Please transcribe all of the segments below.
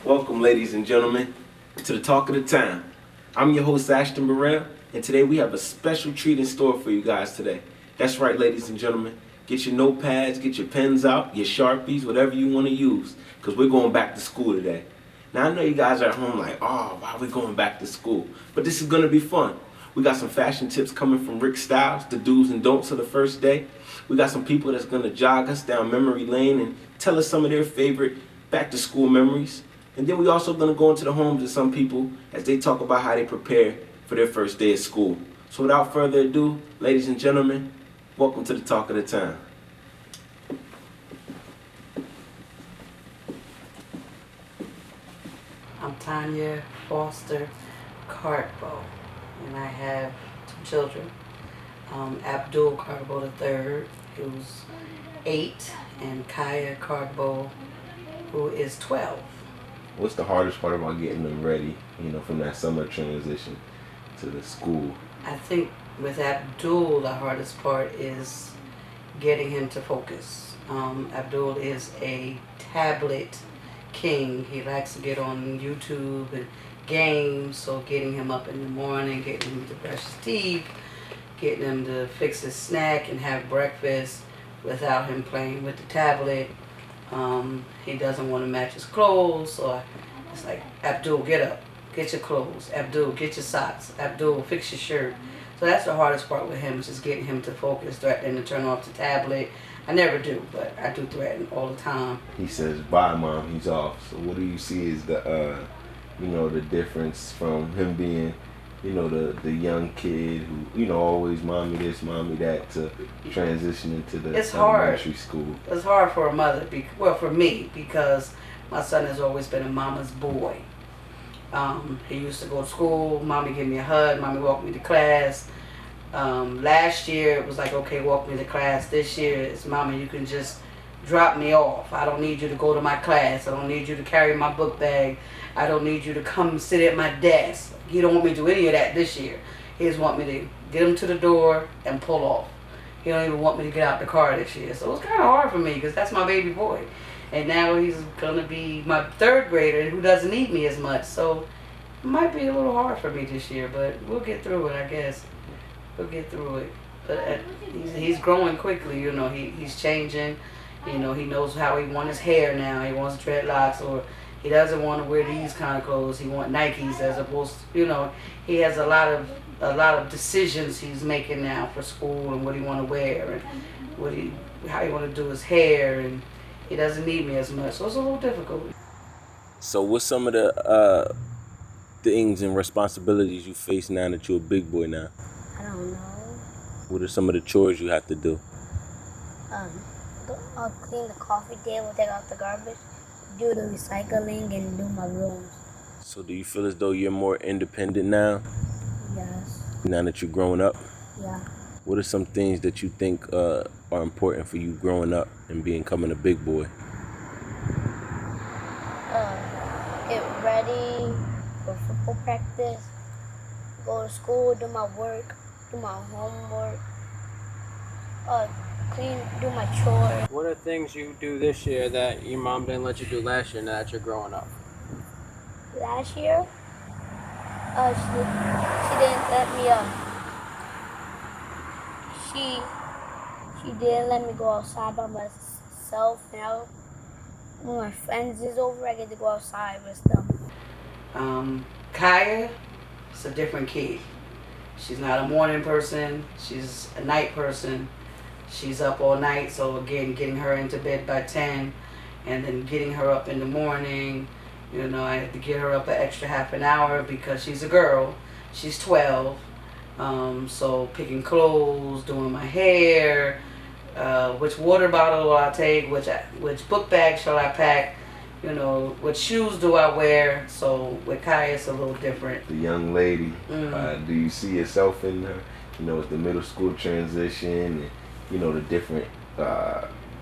Welcome, ladies and gentlemen, to the Talk of the Town. I'm your host, Ashton Burrell, and today we have a special treat in store for you guys today. That's right, ladies and gentlemen. Get your notepads, get your pens out, your Sharpies, whatever you want to use, because we're going back to school today. Now, I know you guys are at home like, oh, why are we going back to school? But this is going to be fun. We got some fashion tips coming from Rick Stylez, the do's and don'ts of the first day. We got some people that's going to jog us down memory lane and tell us some of their favorite back to school memories. And then we also going to go into the homes of some people as they talk about how they prepare for their first day of school. So without further ado, ladies and gentlemen, welcome to the Talk of the Town. I'm Tanya Foster Cartbo, and I have two children. Abdul Cartbo III, who's 8, and Kaya Cartbo, who is 12. What's the hardest part about getting them ready, from that summer transition to the school? I think with Abdul, the hardest part is getting him to focus. Abdul is a tablet king. He likes to get on YouTube and games, so getting him up in the morning, getting him to brush his teeth, getting him to fix his snack and have breakfast without him playing with the tablet. He doesn't want to match his clothes, so it's like, Abdul, get up, get your clothes. Abdul, get your socks. Abdul, fix your shirt. So that's the hardest part with him, is just getting him to focus, threatening to turn off the tablet. I never do, but I do threaten all the time. He says, bye, Mom, he's off. So what do you see is the difference from him being, the young kid who, always mommy this, mommy that, to transition into the elementary school? It's hard for a mother, for me, because my son has always been a mama's boy. He used to go to school, mommy give me a hug, mommy walk me to class. Last year it was like, okay, walk me to class. This year it's, mommy, you can just drop me off. I don't need you to go to my class. I don't need you to carry my book bag. I don't need you to come sit at my desk. He don't want me to do any of that this year. He just want me to get him to the door and pull off. He don't even want me to get out the car this year. So it's kind of hard for me, because that's my baby boy. And now he's going to be my third grader who doesn't need me as much. So it might be a little hard for me this year, but we'll get through it, I guess. We'll get through it. But he's growing quickly, he's changing. He knows how he wants his hair now. He wants dreadlocks, or he doesn't want to wear these kind of clothes. He wants Nikes as opposed to, he has a lot of decisions he's making now for school, and what he want to wear, and how he want to do his hair, and he doesn't need me as much. So it's a little difficult. So what's some of the things and responsibilities you face now that you're a big boy now? I don't know. What are some of the chores you have to do? I'll clean the coffee table, take out the garbage, do the recycling, and do my rooms. So do you feel as though you're more independent now? Yes. Now that you're growing up? Yeah. What are some things that you think are important for you growing up and becoming a big boy? Get ready for football practice, go to school, do my work, do my homework, do my chores. What are things you do this year that your mom didn't let you do last year now that you're growing up? Last year, she didn't let me, she didn't let me go outside by myself. Now, when my friends is over, I get to go outside with them. Kaya is a different kid. She's not a morning person. She's a night person. She's up all night, so again, getting her into bed by 10, and then getting her up in the morning. I have to get her up an extra half an hour because she's a girl. She's 12. So picking clothes, doing my hair, which water bottle will I take, which book bag shall I pack, what shoes do I wear. So with Kaya, it's a little different. The young lady, do you see yourself in her? With the middle school transition, and the different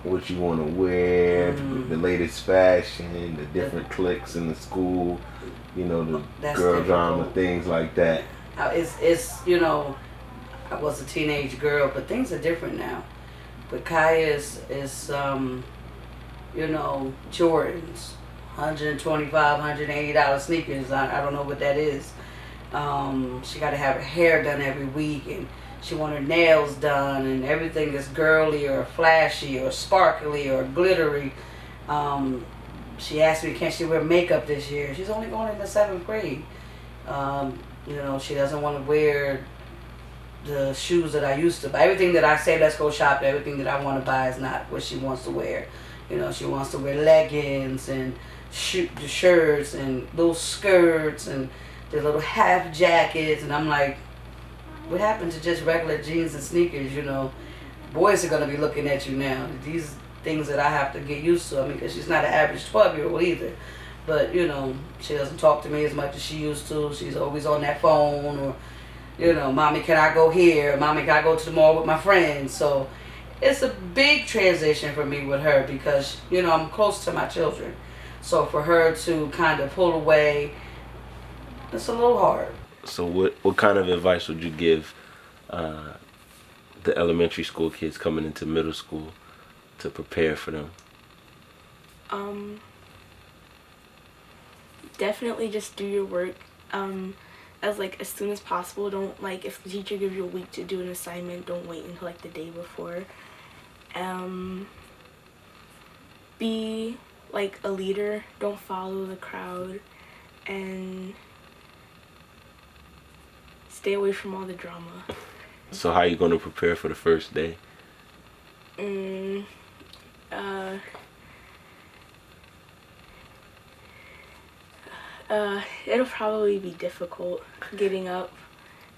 what you want to wear, the latest fashion, the different cliques in the school, the That's girl difficult. drama, things like that. It's I was a teenage girl, but things are different now. But Kaya is Jordans, $125, $180 sneakers. I don't know what that is. She got to have her hair done every week, and she want her nails done, and everything is girly or flashy or sparkly or glittery. She asked me, can she wear makeup this year? She's only going into 7th grade. She doesn't want to wear the shoes that I used to buy. Everything that I say, let's go shop, everything that I want to buy is not what she wants to wear. She wants to wear leggings and the shirts and little skirts and the little half jackets. And I'm like, what happened to just regular jeans and sneakers? Boys are going to be looking at you now. These things that I have to get used to. Because she's not an average 12-year-old either. But, she doesn't talk to me as much as she used to. She's always on that phone, or, Mommy, can I go here? Mommy, can I go to the mall with my friends? So it's a big transition for me with her because, I'm close to my children. So for her to kind of pull away, it's a little hard. So what kind of advice would you give the elementary school kids coming into middle school to prepare for them? Definitely just do your work as soon as possible. Don't, if the teacher gives you a week to do an assignment, don't wait until the day before. Be a leader, don't follow the crowd, and stay away from all the drama. So how are you going to prepare for the first day? It'll probably be difficult getting up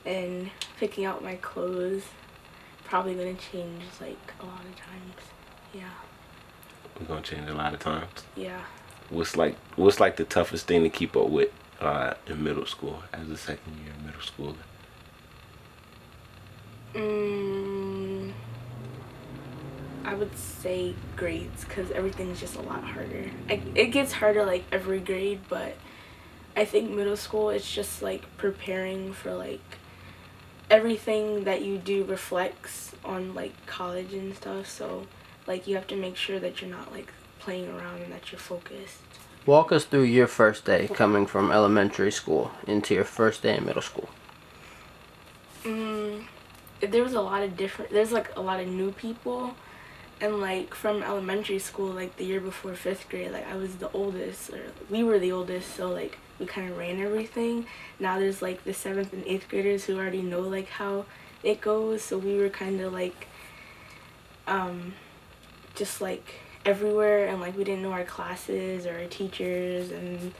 and picking out my clothes. Probably gonna change a lot of times. Yeah. We're gonna change a lot of times. Yeah. What's the toughest thing to keep up with in middle school as a second year middle schooler? I would say grades, because everything's just a lot harder. It gets harder every grade, but I think middle school, it's just preparing for everything that you do reflects on college and stuff. So you have to make sure that you're not playing around and that you're focused. Walk us through your first day coming from elementary school into your first day in middle school. There was a lot of there's a lot of new people, and from elementary school, the year before 5th grade, I was the oldest, or we were the oldest, so we kind of ran everything. Now there's the 7th and 8th graders who already know how it goes, so we were kind of just everywhere, and we didn't know our classes or our teachers, and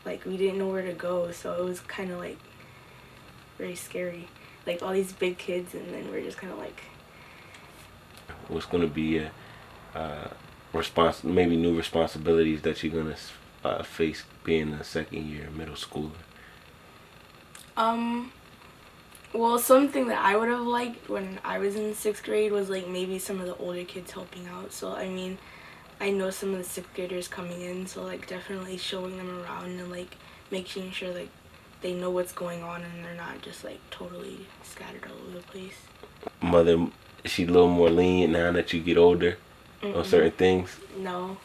we didn't know where to go, so it was kind of very scary, all these big kids, and then we're just kind of what's going to be maybe new responsibilities that you're going to face being a second year middle schooler? Well, something that I would have liked when I was in 6th grade was maybe some of the older kids helping out. So I know some of the 6th graders coming in, so definitely showing them around and making sure they know what's going on and they're not just totally scattered all over the place. Mother, is she a little more lenient now that you get older on certain things? No,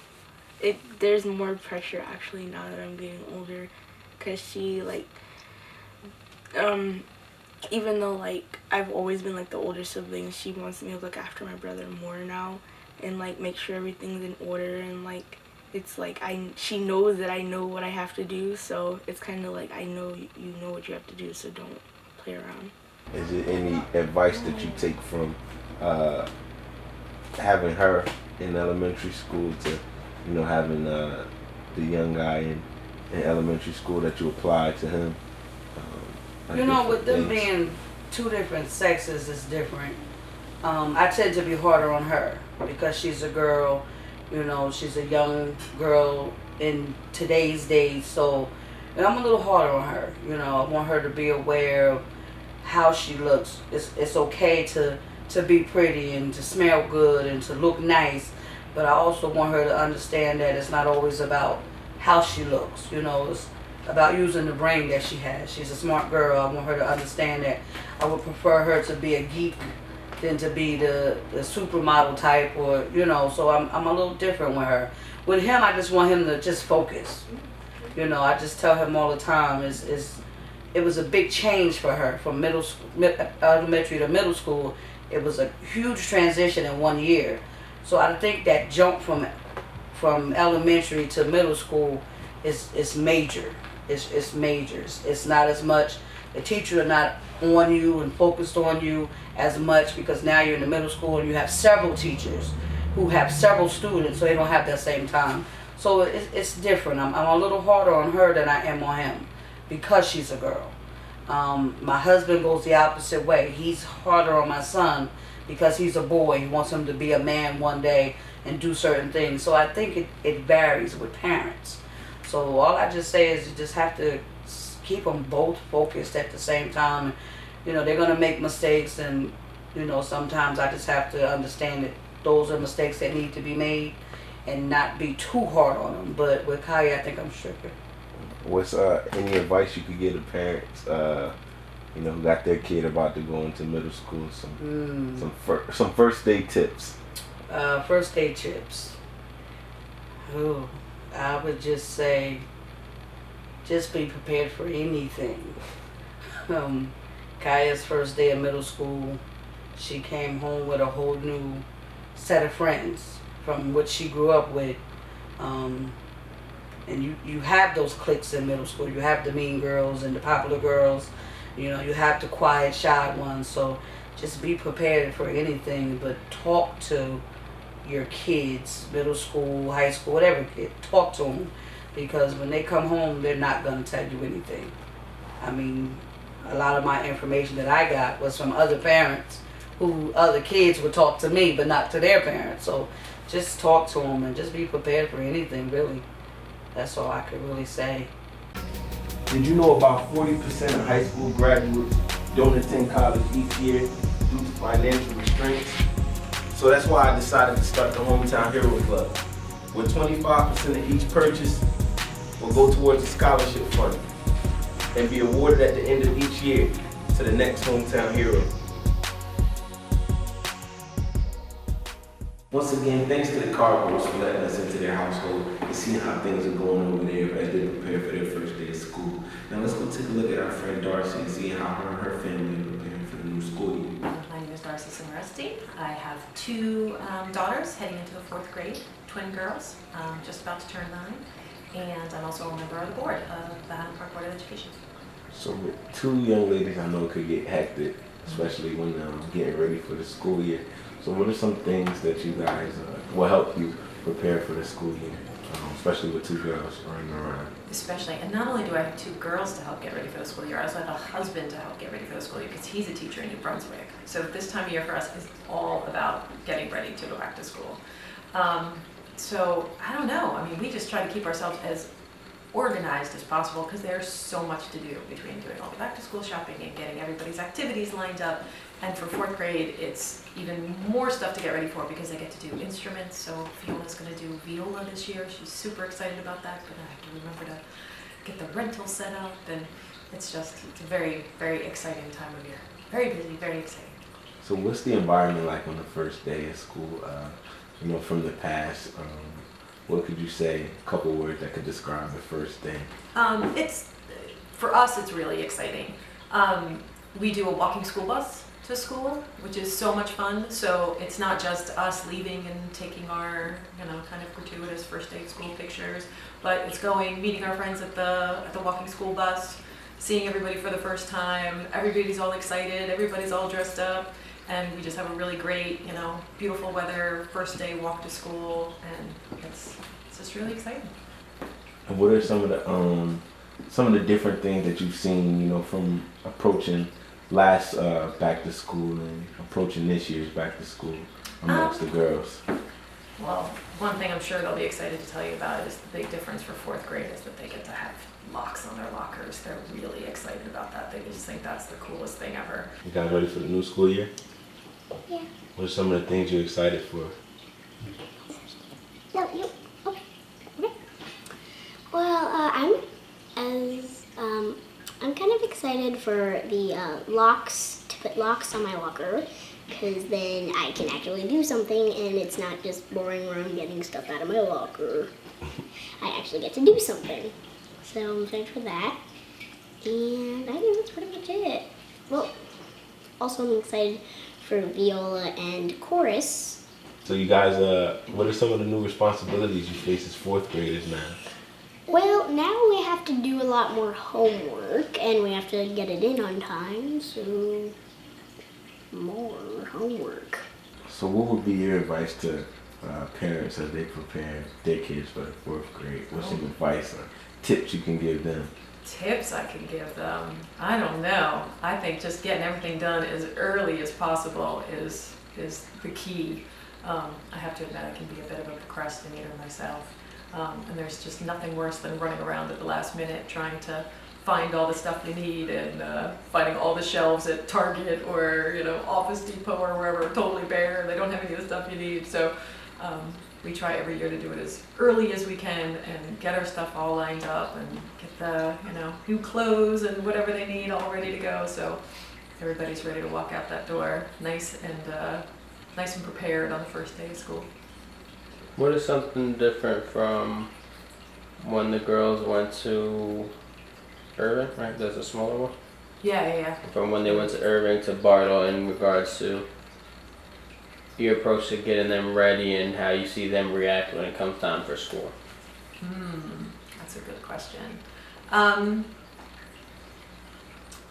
there's more pressure actually now that I'm getting older, cause she even though I've always been the older sibling, she wants me to look after my brother more now and make sure everything's in order, and it's she knows that I know what I have to do, so it's kind of I know you know what you have to do, so don't play around. Is there any advice that you take from having her in elementary school to having the young guy in elementary school that you apply to him? With them being two different sexes is different. I tend to be harder on her because she's a girl, she's a young girl in today's days, so I'm a little harder on her. I want her to be aware of how she looks. It's okay to be pretty and to smell good and to look nice, but I also want her to understand that it's not always about how she looks. It's about using the brain that she has. She's a smart girl. I want her to understand that I would prefer her to be a geek than to be the supermodel type, or you know. So I'm a little different with her. With him, I just want him to just focus. You know, I just tell him all the time it was a big change for her from elementary to middle school. It was a huge transition in 1 year. So I think that jump from elementary to middle school is major. It's major. It's not as much. The teachers are not on you and focused on you as much, because now you're in the middle school and you have several teachers who have several students, so they don't have that same time. So it's different. I'm a little harder on her than I am on him because she's a girl. My husband goes the opposite way. He's harder on my son because he's a boy. He wants him to be a man one day and do certain things. So I think it varies with parents. So all I just say is you just have to keep them both focused at the same time. You know, they're going to make mistakes, and, you know, sometimes I just have to understand that those are mistakes that need to be made and not be too hard on them. But with Kaya, I think I'm stricter. What's any advice you could give to parents, you know, who got their kid about to go into middle school? Some first day tips. First day tips. Oh, I would just say, just be prepared for anything. Kaya's first day of middle school, she came home with a whole new set of friends from what she grew up with. And you have those cliques in middle school. You have the mean girls and the popular girls. You know, you have the quiet, shy ones. So just be prepared for anything, but talk to your kids, middle school, high school, whatever kid. Talk to them, because when they come home, they're not going to tell you anything. I mean, a lot of my information that I got was from other parents who other kids would talk to me, but not to their parents. So just talk to them and just be prepared for anything, really. That's all I could really say. Did you know about 40% of high school graduates don't attend college each year due to financial restraints? So that's why I decided to start the Hometown Hero Club, where 25% of each purchase will go towards a scholarship fund and be awarded at the end of each year to the next hometown hero. Once again, thanks to the Cardinals for letting us into their household and seeing how things are going over there as they prepare for their first day of school. Now let's go take a look at our friend Darcy and see how her and her family are preparing for the new school year. My name is Darcy Simaresti. I have two daughters heading into the 4th grade, twin girls, just about to turn 9. And I'm also a member of the board of the Highland Park Board of Education. So with two young ladies, I know it could get hectic, especially when getting ready for the school year. So what are some things that you guys will help you prepare for the school year, especially with two girls running around? Especially, and not only do I have two girls to help get ready for the school year, I also have a husband to help get ready for the school year because he's a teacher in New Brunswick. So this time of year for us is all about getting ready to go back to school. So I don't know. I mean, we just try to keep ourselves as organized as possible because there's so much to do between doing all the back to school shopping and getting everybody's activities lined up. And for 4th grade, it's even more stuff to get ready for because they get to do instruments. So Fiona's going to do viola this year. She's super excited about that. But I have to remember to get the rental set up. And it's a very, very exciting time of year. Very busy, very exciting. So what's the environment like on the first day of school? You know, from the past, what could you say, a couple words that could describe the first day? For us, it's really exciting. We do a walking school bus to school, which is so much fun. So it's not just us leaving and taking our, kind of gratuitous first day of school pictures, but it's meeting our friends at the walking school bus, seeing everybody for the first time. Everybody's all excited. Everybody's all dressed up. And we just have a really great, beautiful weather, first day walk to school, and it's just really exciting. And what are some of the different things that you've seen, from approaching last back to school and approaching this year's back to school amongst the girls? Well, one thing I'm sure they'll be excited to tell you about is the big difference for 4th grade is that they get to have locks on their lockers. They're really excited about that. They just think that's the coolest thing ever. You guys ready for the new school year? Yeah. What are some of the things you're excited for? No, you. Okay. Well, I'm kind of excited for the locks, to put locks on my locker, because then I can actually do something and it's not just boring around getting stuff out of my locker. I actually get to do something. So I'm excited for that. And I think that's pretty much it. Well, also I'm excited for viola and chorus. So you guys, what are some of the new responsibilities you face as fourth graders now? Well, now we have to do a lot more homework and we have to get it in on time, so more homework. So what would be your advice to parents as they prepare their kids for the fourth grade? What's some advice or tips you can give them? Tips I can give them? I don't know. I think just getting everything done as early as possible is the key. I have to admit I can be a bit of a procrastinator myself. And there's just nothing worse than running around at the last minute trying to find all the stuff you need and finding all the shelves at Target or Office Depot or wherever totally bare. They don't have any of the stuff you need. So we try every year to do it as early as we can and get our stuff all lined up and get the new clothes and whatever they need all ready to go. So everybody's ready to walk out that door nice and prepared on the first day of school. What is something different from when the girls went to Irving, right? There's a smaller one? Yeah. From when they went to Irving to Bartle in regards to your approach to getting them ready and how you see them react when it comes time for school? That's a good question. I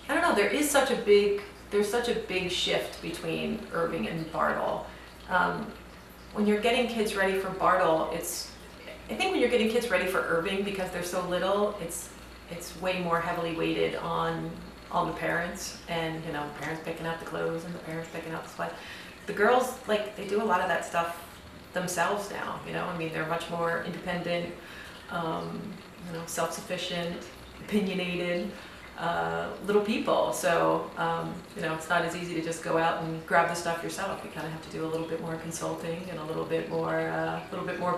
don't know, there's such a big shift between Irving and Bartle. When you're getting kids ready for Bartle, I think when you're getting kids ready for Irving, because they're so little, it's way more heavily weighted on the parents and parents picking out the clothes and the parents picking out the supplies. The girls, they do a lot of that stuff themselves now. They're much more independent, self-sufficient, opinionated little people. So it's not as easy to just go out and grab the stuff yourself. You kind of have to do a little bit more consulting and a little bit more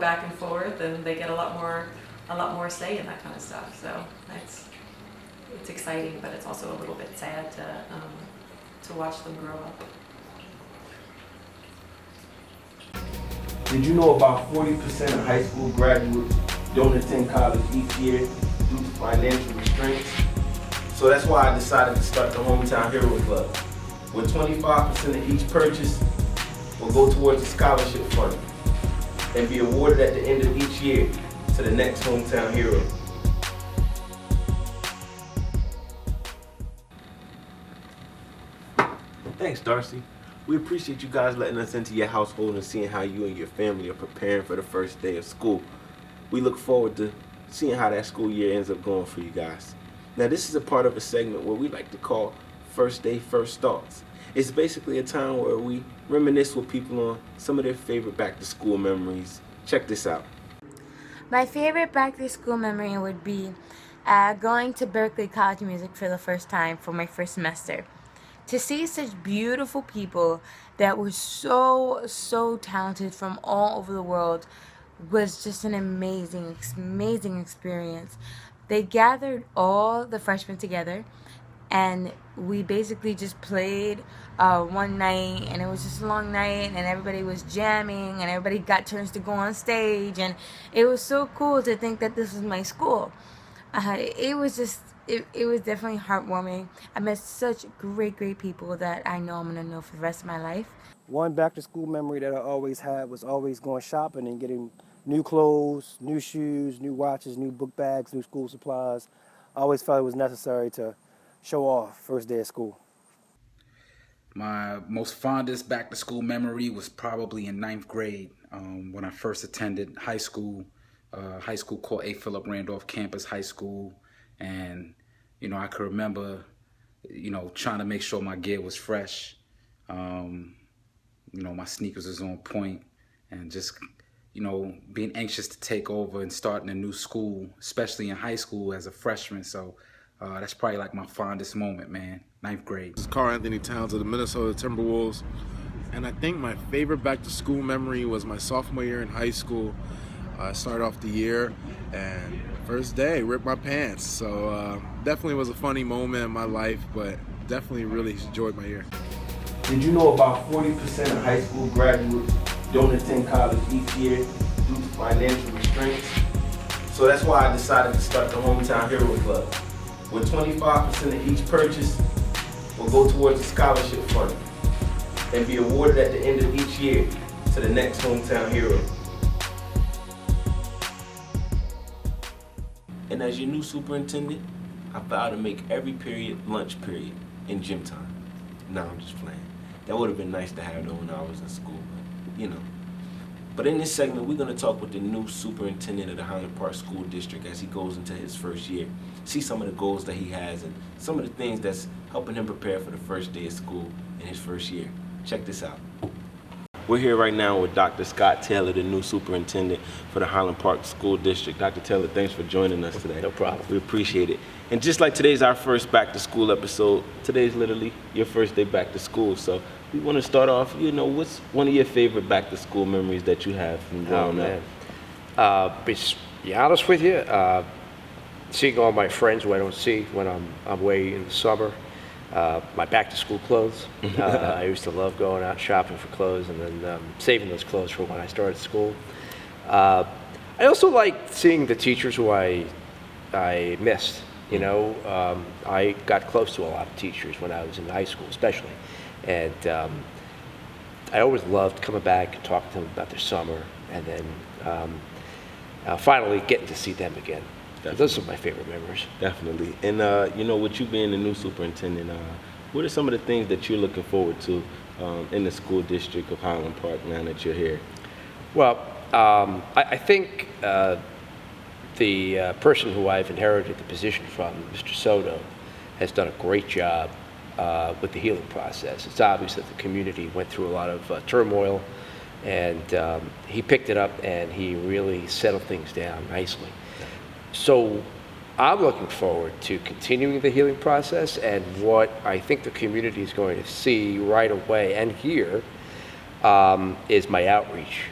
back and forth, and they get a lot more say in that kind of stuff. So it's exciting, but it's also a little bit sad to watch them grow up. Did you know about 40% of high school graduates don't attend college each year due to financial restraints? So that's why I decided to start the Hometown Hero Club, where 25% of each purchase will go towards a scholarship fund and be awarded at the end of each year to the next Hometown Hero. Thanks, Darcy. We appreciate you guys letting us into your household and seeing how you and your family are preparing for the first day of school. We look forward to seeing how that school year ends up going for you guys. Now, this is a part of a segment where we like to call First Day, First Thoughts. It's basically a time where we reminisce with people on some of their favorite back-to-school memories. Check this out. My favorite back-to-school memory would be going to Berkeley College of Music for the first time for my first semester. To see such beautiful people that were so talented from all over the world was just an amazing experience. They gathered all the freshmen together and we basically just played one night, and it was just a long night, and everybody was jamming and everybody got turns to go on stage, and it was so cool to think that this was my school. It was definitely heartwarming. I met such great people that I know I'm going to know for the rest of my life. One back-to-school memory that I always had was always going shopping and getting new clothes, new shoes, new watches, new book bags, new school supplies. I always felt it was necessary to show off first day of school. My most fondest back-to-school memory was probably in 9th grade when I first attended high school called A. Philip Randolph Campus High School. And, I could remember, trying to make sure my gear was fresh. My sneakers was on point, and just, being anxious to take over and start in a new school, especially in high school as a freshman. So that's probably like my fondest moment, man. 9th grade. This is Carl Anthony Towns of the Minnesota Timberwolves. And I think my favorite back to school memory was my sophomore year in high school. I started off the year and first day, ripped my pants. So definitely was a funny moment in my life, but definitely really enjoyed my year. Did you know about 40% of high school graduates don't attend college each year due to financial restraints? So that's why I decided to start the Hometown Hero Club, where 25% of each purchase will go towards a scholarship fund and be awarded at the end of each year to the next hometown hero. And as your new superintendent, I vow to make every period lunch period in gym time. No, I'm just playing. That would have been nice to have though when I was in school, but you know. But in this segment, we're going to talk with the new superintendent of the Highland Park School District as he goes into his first year. See some of the goals that he has and some of the things that's helping him prepare for the first day of school in his first year. Check this out. We're here right now with Dr. Scott Taylor, the new superintendent for the Highland Park School District. Dr. Taylor, thanks for joining us today. No problem. We appreciate it. And just like today's our first back to school episode, today's literally your first day back to school. So we want to start off, you know, what's one of your favorite back to school memories that you have from growing up? To be honest with you, seeing all my friends who I don't see when I'm away in the summer. My back to school clothes. I used to love going out shopping for clothes and then saving those clothes for when I started school. I also liked seeing the teachers who I missed. You know, I got close to a lot of teachers when I was in high school, especially. And I always loved coming back and talking to them about their summer and then finally getting to see them again. Definitely. Those are my favorite memories. Definitely. And you know, with you being the new superintendent, what are some of the things that you're looking forward to in the school district of Highland Park now that you're here? Well, I think the person who I've inherited the position from, Mr. Soto, has done a great job with the healing process. It's obvious that the community went through a lot of turmoil, and he picked it up and he really settled things down nicely. So I'm looking forward to continuing the healing process, and what I think the community is going to see right away and hear is my outreach.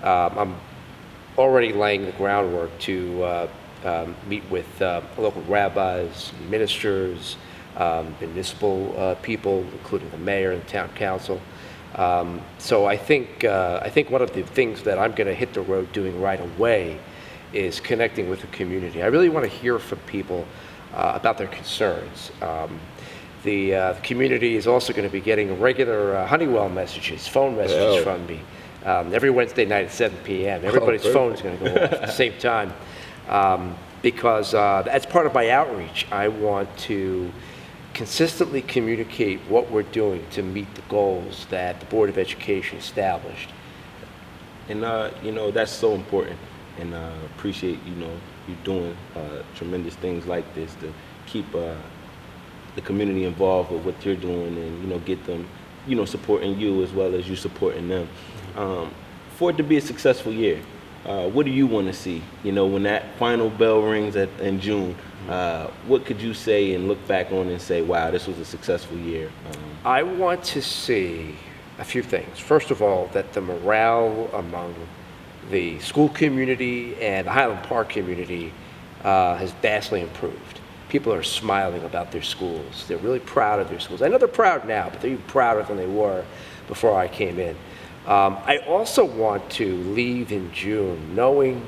I'm already laying the groundwork to meet with local rabbis, ministers, municipal people, including the mayor and the town council. So I think one of the things that I'm going to hit the road doing right away is connecting with the community. I really want to hear from people about their concerns. The community is also going to be getting regular Honeywell messages, phone messages from me. Every Wednesday night at 7 p.m. Everybody's phone is going to go off at the same time. Because as part of my outreach, I want to consistently communicate what we're doing to meet the goals that the Board of Education established. And you know, that's so important. And appreciate, you know, you doing tremendous things like this to keep the community involved with what you're doing, and you know, get them, you know, supporting you as well as you supporting them. For it to be a successful year, what do you want to see? You know, when that final bell rings in June, what could you say and look back on and say, wow, this was a successful year? I want to see a few things. First of all, that the morale among the school community and the Highland Park community has vastly improved. People are smiling about their schools. They're really proud of their schools. I know they're proud now, but they're even prouder than they were before I came in. I also want to leave in June knowing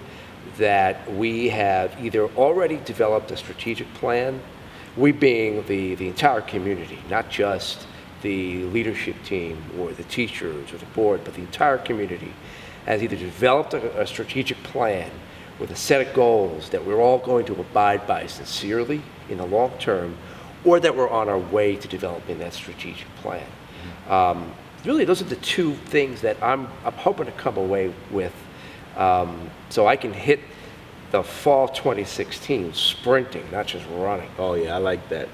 that we have either already developed a strategic plan, we being the entire community, not just the leadership team or the teachers or the board, but the entire community, has either developed a strategic plan with a set of goals that we're all going to abide by sincerely in the long term, or that we're on our way to developing that strategic plan. Really, those are the two things that I'm hoping to come away with, so I can hit the fall 2016 sprinting, not just running. Oh yeah, I like that.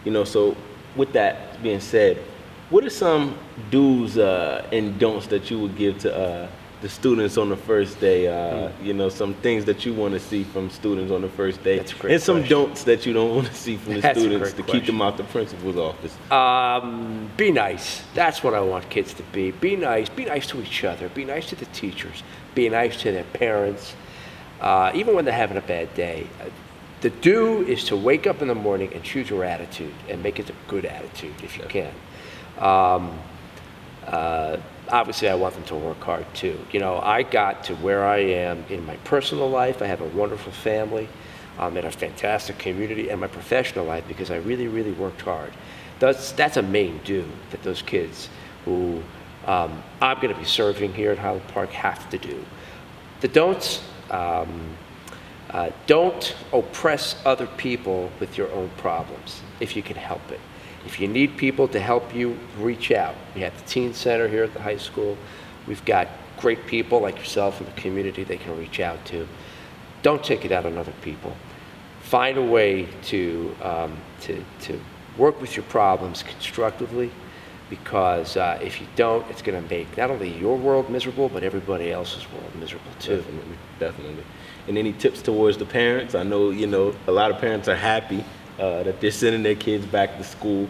You know, so with that being said, what are some do's and don'ts that you would give to the students on the first day? You know, some things that you want to see from students on the first day, That's a great and some question. don'ts that you don't want to see from the That's a students great to keep them out the principal's office. Be nice. That's what I want kids to be. Be nice. Be nice to each other. Be nice to the teachers. Be nice to their parents, even when they're having a bad day. The do is to wake up in the morning and choose your attitude and make it a good attitude if you can. Obviously, I want them to work hard too. You know, I got to where I am in my personal life. I have a wonderful family. I'm in a fantastic community, and my professional life because I really, really worked hard. That's a main due that those kids who I'm going to be serving here at Highland Park have to do. The don'ts. Don't oppress other people with your own problems if you can help it. If you need people to help you, reach out. We have the Teen Center here at the high school. We've got great people like yourself in the community they can reach out to. Don't take it out on other people. Find a way to work with your problems constructively, because if you don't, it's going to make not only your world miserable, but everybody else's world miserable too. Definitely, definitely. And any tips towards the parents? I know, you know, a lot of parents are happy that they're sending their kids back to school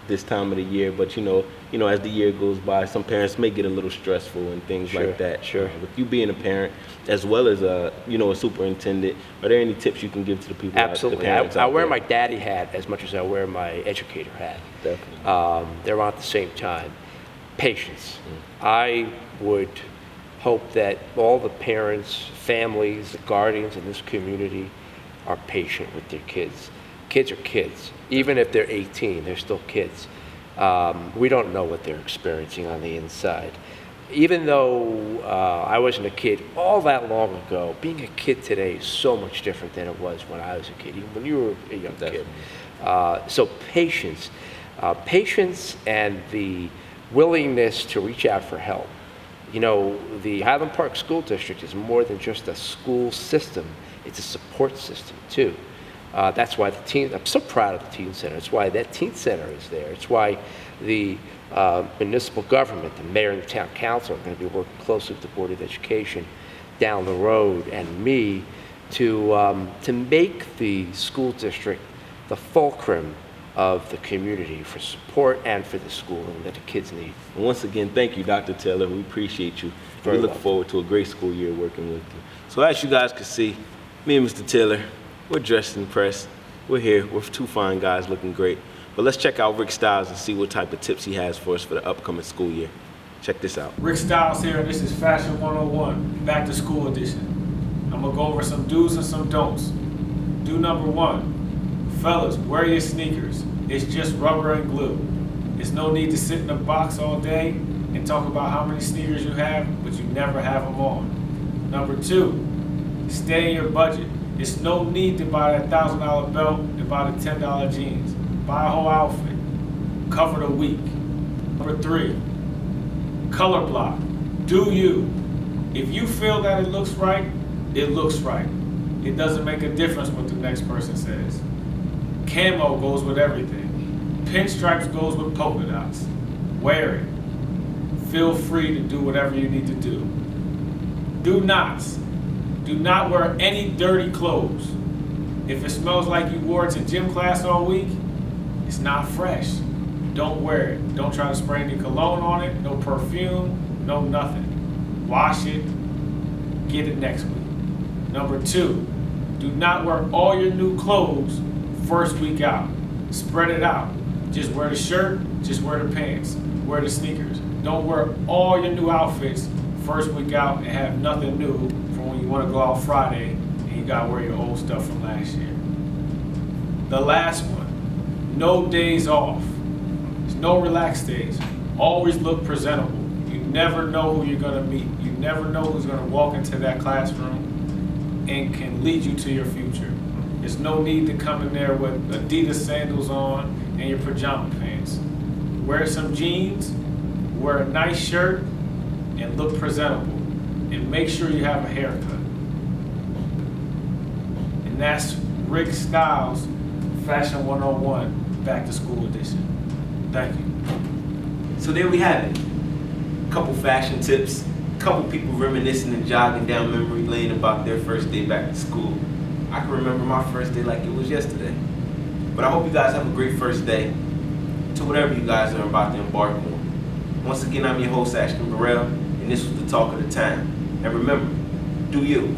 this time of the year, but you know, as the year goes by, some parents may get a little stressful and things like that. Sure. With you being a parent, as well as a superintendent, are there any tips you can give to the people? Absolutely. I wear my daddy hat as much as I wear my educator hat. Definitely. They're on at the same time. Patience. I would hope that all the parents, families, the guardians in this community are patient with their kids. Kids are kids. Even if they're 18, they're still kids. We don't know what they're experiencing on the inside. Even though I wasn't a kid all that long ago, being a kid today is so much different than it was when I was a kid, even when you were a young kid. So patience. Patience and the willingness to reach out for help. You know, the Highland Park School District is more than just a school system. It's a support system, too. That's why I'm so proud of the Teen Center. It's why that Teen Center is there. It's why the municipal government, the mayor and the town council are going to be working closely with the Board of Education down the road and me to make the school district the fulcrum of the community for support and for the schooling that the kids need. And once again, thank you, Dr. Taylor. We appreciate you. We look forward to a great school year working with you. So as you guys can see, me and Mr. Taylor, we're dressed and pressed. We're here with two fine guys looking great. But let's check out Rick Stylez and see what type of tips he has for us for the upcoming school year. Check this out. Rick Stylez here, and this is Fashion 101, Back to School Edition. I'm gonna go over some do's and some don'ts. Do number one, fellas, wear your sneakers. It's just rubber and glue. There's no need to sit in a box all day and talk about how many sneakers you have, but you never have them on. Number two, stay in your budget. It's no need to buy that $1,000 belt and buy the $10 jeans. Buy a whole outfit. Cover the week. Number three, color block. Do you. If you feel that it looks right, it looks right. It doesn't make a difference what the next person says. Camo goes with everything. Pinstripes goes with polka dots. Wear it. Feel free to do whatever you need to do. Do nots. Do not wear any dirty clothes. If it smells like you wore it to gym class all week, it's not fresh. Don't wear it. Don't try to spray any cologne on it, no perfume, no nothing. Wash it, get it next week. Number two, do not wear all your new clothes first week out. Spread it out. Just wear the shirt, just wear the pants, wear the sneakers. Don't wear all your new outfits first week out and have nothing new for when you want to go out Friday and you gotta wear your old stuff from last year. The last one, no days off. There's no relaxed days. Always look presentable. You never know who you're gonna meet. You never know who's gonna walk into that classroom and can lead you to your future. There's no need to come in there with Adidas sandals on and your pajama pants. Wear some jeans, wear a nice shirt, and look presentable. And make sure you have a haircut. And that's Rick Stylez, Fashion 101, Back to School Edition. Thank you. So there we have it. A couple fashion tips, a couple people reminiscing and jogging down memory lane about their first day back to school. I can remember my first day like it was yesterday. But I hope you guys have a great first day to whatever you guys are about to embark on. Once again, I'm your host, Ashton Burrell, and this was the Talk of the Town. And remember, do you.